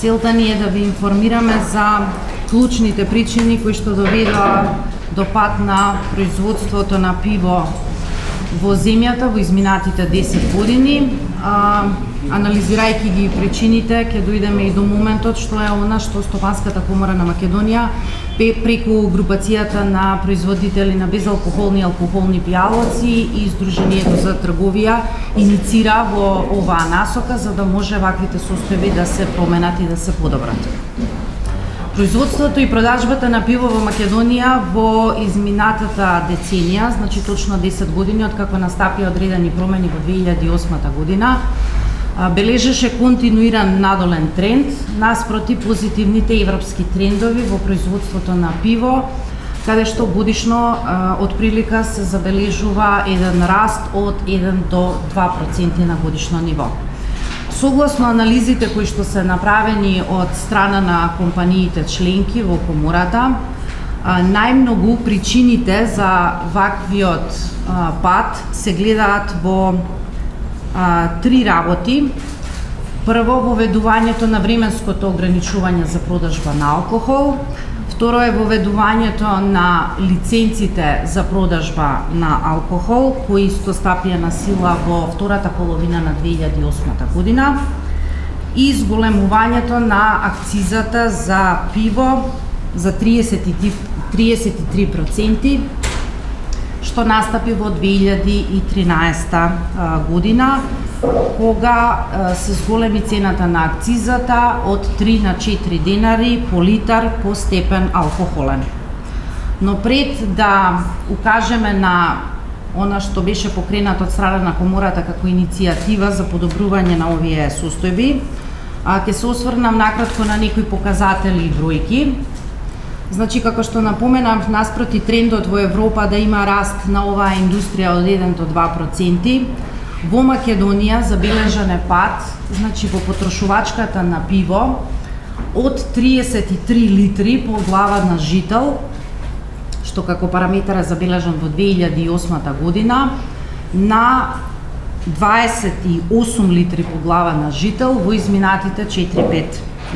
Целта ни е да ви информираме за клучните причини кои што доведоа до пад на производството на пиво во земјата во изминатите 10 години. Анализирајќи ги причините, ќе дојдеме и до моментот што е она што Стопанската комора на Македонија преку групацијата на производители на безалкохолни и алкохолни пијалаци и Сдруженијето за трговија иницира во оваа насока за да може ваквите состојби да се променат и да се подобрат. Производството и продажбата на пиво во Македонија во изминатата деценија, значи точно 10 години откако настапија одредени промени во 2008 година, бележеше континуиран надолен тренд наспроти позитивните европски трендови во производството на пиво, каде што годишно отприлика се забележува еден раст од 1 до 2% на годишно ниво. Согласно анализите кои што се направени од страна на компаниите членки во комората, најмногу причините за ваквиот пад се гледаат во три работи. Прво, воведувањето на временското ограничување за продажба на алкохол. Второ е воведувањето на лиценците за продажба на алкохол, кои исто стапија на сила во втората половина на 2008 година. И зголемувањето на акцизата за пиво за 33%, што настапи во 2013 година, кога се зголеми цената на акцизата од 3 на 4 денари по литар по степен алкохолен. Но пред да укажеме на она што беше покренато од страна на комората како иницијатива за подобрување на овие состојби, ќе се осврнам накратко на некои показатели и бројки. Значи, како што напоменав, наспроти трендот во Европа да има раст на оваа индустрија од 1 до 2%, во Македонија забележан е пад, значи во потрошувачката на пиво од 33 литри по глава на жител, што како параметар е забележан во 2008 година, на 28 литри по глава на жител во изминатите 4-5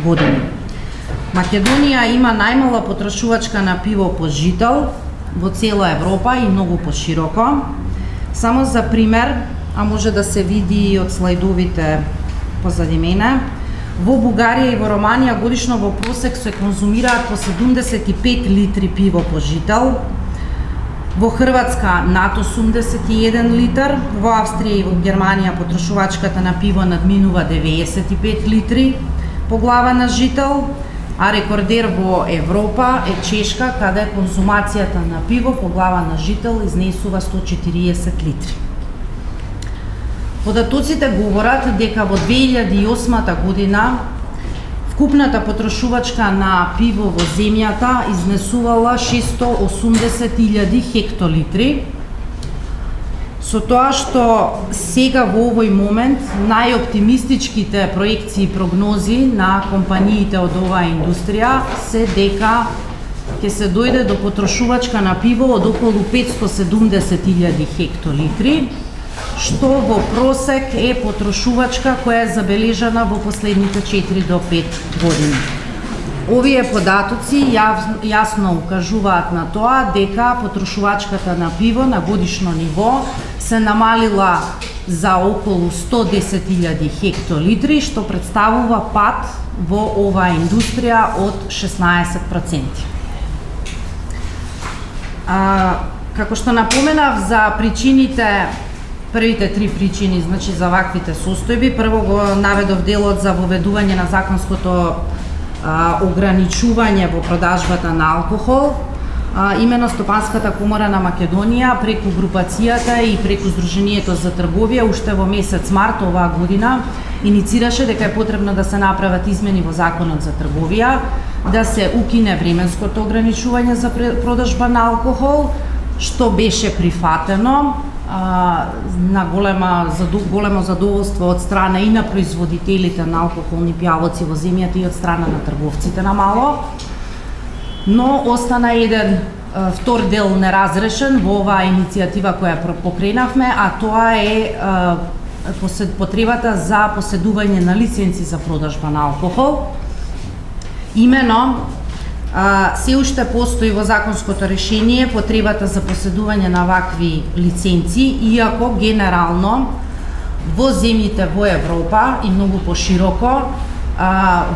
години. Македонија има најмала потрошувачка на пиво по жител во цела Европа и многу пошироко. Само за пример, а може да се види и од слайдовите позади мене, во Бугарија и во Романија годишно во просек се конзумираат по 75 литри пиво по жител, во Хрватска над 81 литар, во Австрија и во Германија потрошувачката на пиво надминува 95 литри по глава на жител, а рекордер во Европа е Чешка, каде конзумацијата на пиво по глава на жител изнесува 140 литри. Податоците говорат дека во 2008 година вкупната потрошувачка на пиво во земјата изнесувала 680.000 хектолитри, со тоа што сега во овој момент најоптимистичките проекции и прогнози на компаниите од оваа индустрија се дека ќе се дојде до потрошувачка на пиво од околу 570.000 хектолитри, што во просек е потрошувачка која е забележана во последните 4 до 5 години. Овие податоци јасно укажуваат на тоа дека потрошувачката на пиво на годишно ниво се намалила за околу 110.000 хектолитри, што представува пад во оваа индустрија од 16%. Како што напоменав за причините, првите три причини, значи за ваквите состојби, прво го наведов делот за воведување на законското ограничување во продажбата на алкохол. Имено Стопанската комора на Македонија преку групацијата и преку Сдруженијето за трговија уште во месец март оваа година иницираше дека е потребно да се направат измени во Законот за трговија, да се укине временското ограничување за продажба на алкохол, што беше прифатено на големо задоволство од страна и на производителите на алкохолни пијалаци во земјата и од страна на трговците на мало. Но остана еден втор дел неразрешен во оваа иницијатива која покренавме, а тоа е потребата за поседување на лиценци за продажба на алкохол. Имено, се уште постои во законското решение потребата за поседување на вакви лиценци, иако генерално во земјите во Европа и многу пошироко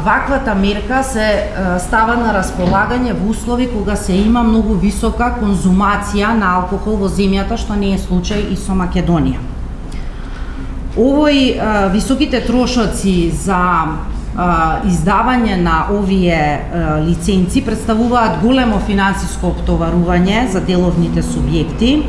ваквата мерка се става на располагање во услови кога се има многу висока конзумација на алкохол во земјата, што не е случај и со Македонија. Високите трошоци за издавање на овие лиценци представуваат големо финансиско оптоварување за деловните субјекти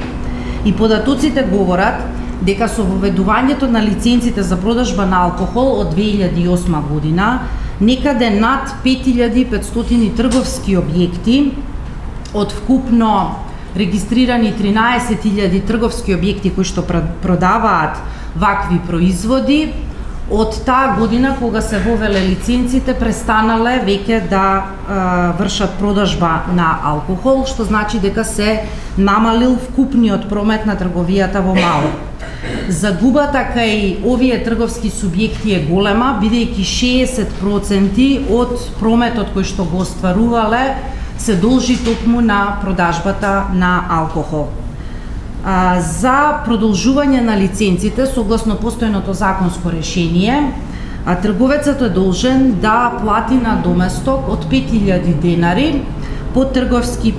и податоците говорат дека со воведувањето на лиценците за продажба на алкохол од 2008 година, некаде над 5500 трговски објекти од вкупно регистрирани 13.000 трговски објекти кои што продаваат вакви производи, од таа година кога се вовеле лиценците престанале веќе да вршат продажба на алкохол, што значи дека се намалил вкупниот промет на трговијата во мало. Загубата кај овие трговски субјекти е голема, бидејќи 60% од прометот кој што го остварувале се должи токму на продажбата на алкохол. За продолжување на лиценците, согласно постојното законско решение, трговецот е должен да плати надоместок од 5000 денари по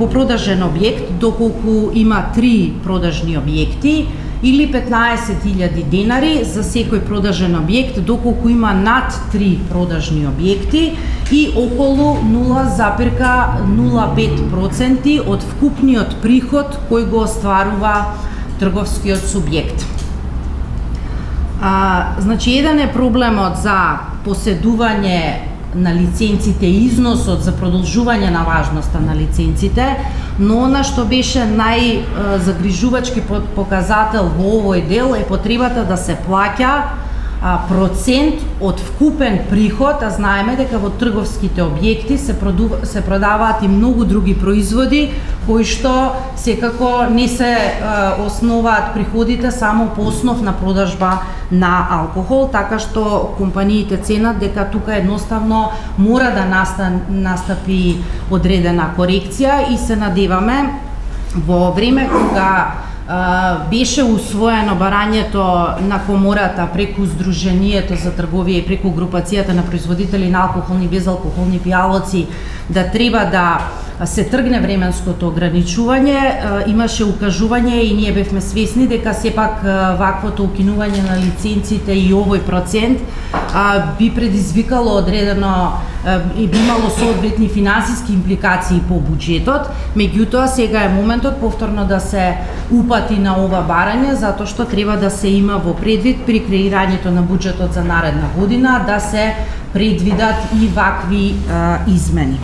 продажен објект, доколку има 3 продажни објекти, или 15.000 денари за секој продажен објект, доколку има над 3 продажни објекти, и околу 0,05% од вкупниот приход кој го остварува трговскиот субјект. Значи, еден е проблемот за поседување на лиценците и износот за продолжување на важноста на лиценците, но она што беше најзагрижувачки показател во овој дел е потребата да се плаќа процент од вкупен приход, а знаеме дека во трговските објекти се продаваат и многу други производи кои што секако не се основаат приходите само по основ на продажба на алкохол, така што компаниите ценат дека тука едноставно мора да настапи одредена корекција и се надеваме во време кога беше усвоено барањето на комората преку Сдруженијето за трговија и преку групацијата на производители на алкохолни и безалкохолни пијалоци да треба да се тргне временското ограничување, имаше укажување и ние бевме свесни дека сепак ваквото укинување на лиценците и овој процент би предизвикало одредено и би имало соодветни финансиски импликации по буџетот, меѓутоа сега е моментот повторно да се упати на ова барање, затоа што треба да се има во предвид при креирањето на буџетот за наредна година, да се предвидат и вакви измени.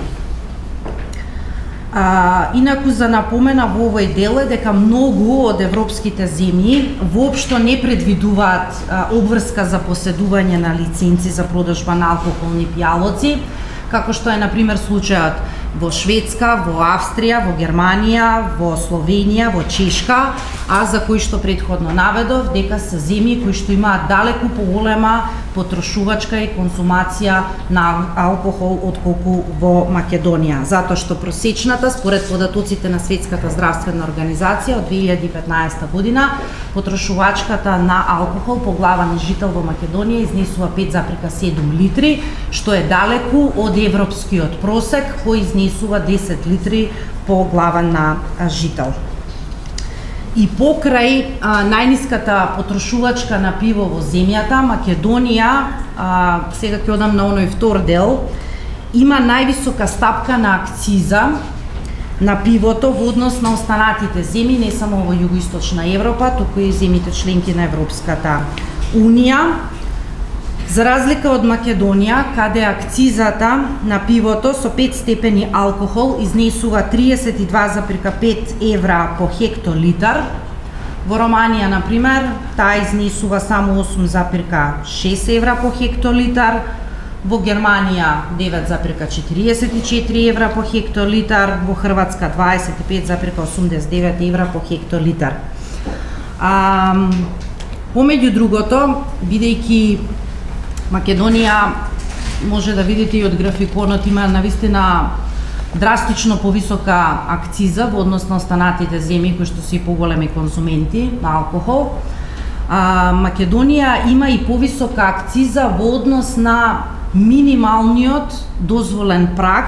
Инаку за напомена во овој дел е дека многу од европските земји воопшто не предвидуваат обврска за поседување на лиценци за продажба на алкохолни пијалоци, како што е например случајот во Шведска, во Австрија, во Германија, во Словенија, во Чешка, а за кои што претходно наведов дека се земји кои што имаат далеку поголема потрошувачка и консумација на алкохол отколку во Македонија, затоа што просечната според податоците на Светската здравствена организација од 2015 година потрошувачката на алкохол по глава на жител во Македонија изнесува 5,7 литри, што е далеку од европскиот просек кој изнесува 10 литри по глава на жител. И покрај најниската потрошувачка на пиво во земјата, Македонија, сега ќе одам на оној втор дел, има највисока стапка на акциза на пивото во однос на останатите земји, не само во југоисточна Европа, туку и земјите членки на Европската Унија. За разлика од Македонија, каде акцизата на пивото со 5 степени алкохол изнесува 32,5 евра по хектолитар, во Романија, например, таа изнесува само 8,6 евра по хектолитар, во Германија 9,44 евра по хектолитар, во Хрватска 25,89 евра по хектолитар. Помеѓу другото, бидејќи Македонија може да видите и од графиконот, има навистина драстично повисока акциза во однос на останатите земји кои што се и поголеми конзументи на алкохол. Македонија има и повисока акциза во однос на минималниот дозволен праг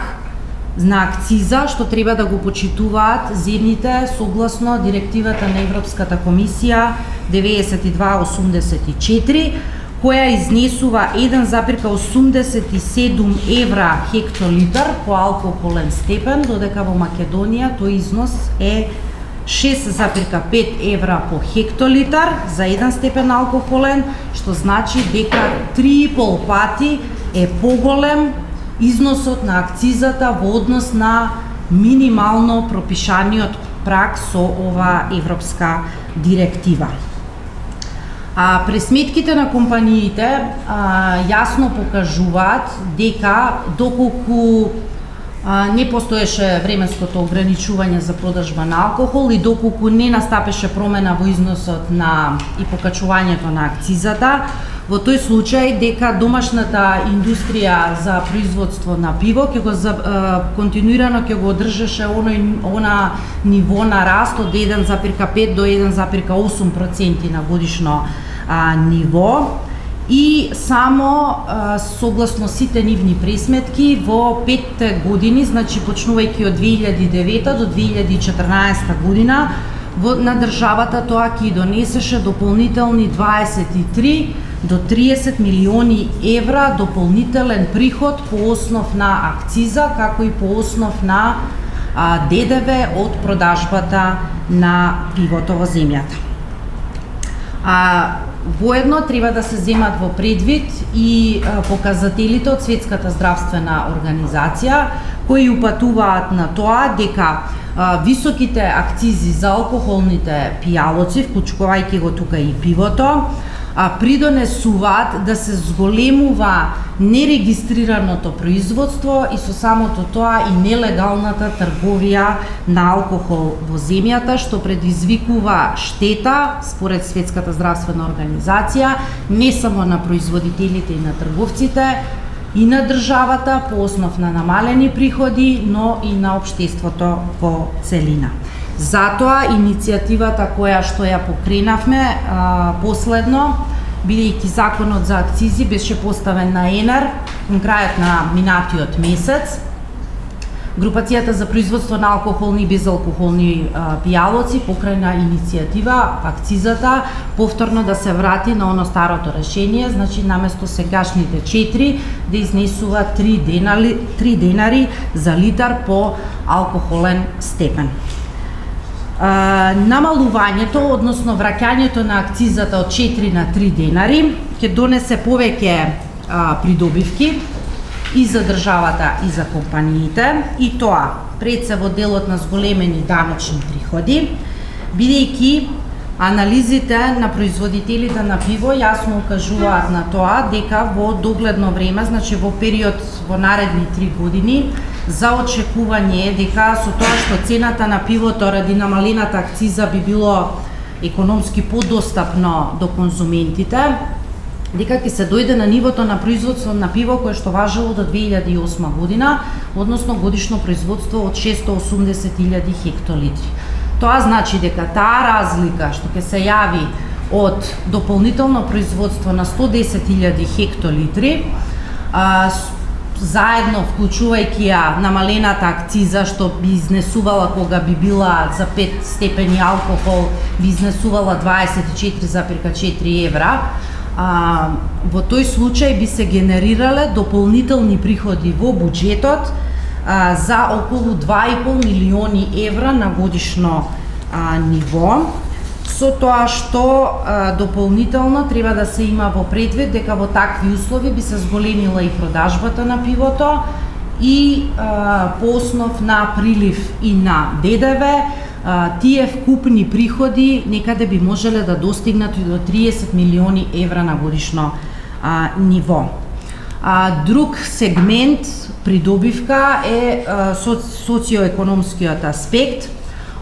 на акциза што треба да го почитуваат земјите согласно директивата на Европската комисија 9284, која изнесува 1,87 евра хектолитар по алкохолен степен, додека во Македонија тој износ е 6,5 евра по хектолитар за 1 степен алкохолен, што значи дека 3,5 пати е поголем износот на акцизата во однос на минимално пропишаниот праг со ова европска директива. Пресметките на компаниите јасно покажуваат дека доколку не постоеше временското ограничување за продажба на алкохол и доколку не настапеше промена во износот на и покачувањето на акцизата, во тој случај дека домашната индустрија за производство на пиво ќе го континуирано ќе го одржаше она ниво на раст од 1,5 до 1,8% на годишно ниво, и само согласно сите нивни пресметки во 5 години, значи почнувајќи од 2009 до 2014 година, на државата тоа ќе донесеше дополнителни 23 до 30 милиони евра дополнителен приход по основ на акциза, како и по основ на ДДВ од продажбата на пивото во земјата. Воедно треба да се земат во предвид и показателите од Светската здравствена организација, кои упатуваат на тоа дека високите акцизи за алкохолните пијалоци, вклучувајќи го тука и пивото, придонесуваат да се зголемува нерегистрираното производство и со самото тоа и нелегалната трговија на алкохол во земјата, што предизвикува штета, според Светската здравствена организација, не само на производителите и на трговците, и на државата по основ на намалени приходи, но и на општеството во целина. Затоа иницијативата која што ја покренавме последно, бидејќи законот за акцизи беше поставен на ЕНЕР кон крајот на минатиот месец, Групацијата за производство на алкохолни и безалкохолни пијалоци покрајна иницијатива акцизата повторно да се врати на оно старото решение, значи наместо сегашните 4 да изнесува 3 денари за литар по алкохолен степен. Намалувањето, односно враќањето на акцизата од 4 на 3 денари ќе донесе повеќе придобивки и за државата и за компаниите, и тоа пред се во делот на зголемени даночни приходи, бидејќи анализите на производителите на пиво јасно укажуваат на тоа дека во догледно време, значи во период во наредни 3 години, за очекување е дека со тоа што цената на пивото ради намалената акциза би било економски подостапно до конзументите, дека ќе се дојде на нивото на производство на пиво кое што важело до 2008 година, односно годишно производство од 680.000 хектолитри. Тоа значи дека таа разлика што ќе се јави од дополнително производство на 110.000 хектолитри, заедно вклучувајќи ја намалената акциза што би изнесувала кога би била за 5 степени алкохол, би изнесувала 24,4 евра, во тој случај би се генерирале дополнителни приходи во буџетот за околу 2,5 милиони евра на годишно ниво, со тоа што дополнително треба да се има во предвид дека во такви услови би се зголемила и продажбата на пивото и по основ на прилив и на ДДВ, тие вкупни приходи некаде би можеле да достигнат и до 30 милиони евра на годишно ниво. Друг сегмент придобивка е социоекономскиот аспект,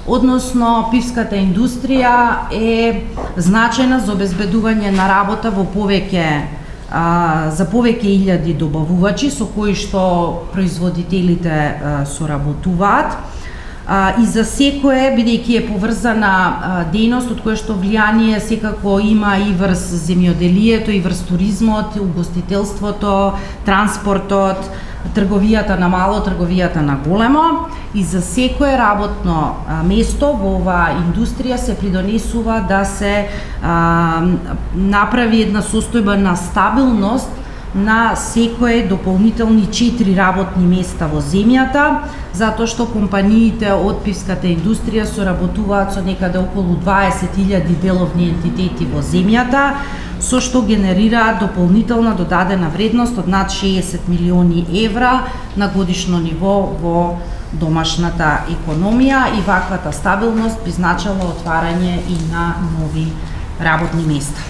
односно пивската индустрија е значајна за обезбедување на работа во повеќе за повеќе илјади добавувачи со кои што производителите соработуваат. И за секое, бидејќи е поврзана дејност од која што влијание секако има и врз земјоделието, и врз туризмот, угостителството, транспортот, трговијата на мало, трговијата на големо, и за секое работно место во оваа индустрија се придонесува да се направи една состојба на стабилност на секое дополнителни 4 работни места во земјата, затоа што компаниите од пивската индустрија соработуваат со некаде околу 20.000 деловни ентитети во земјата, со што генерираат дополнителна додадена вредност од над 60 милиони евра на годишно ниво во домашната економија, и ваквата стабилност би значила отварање и на нови работни места.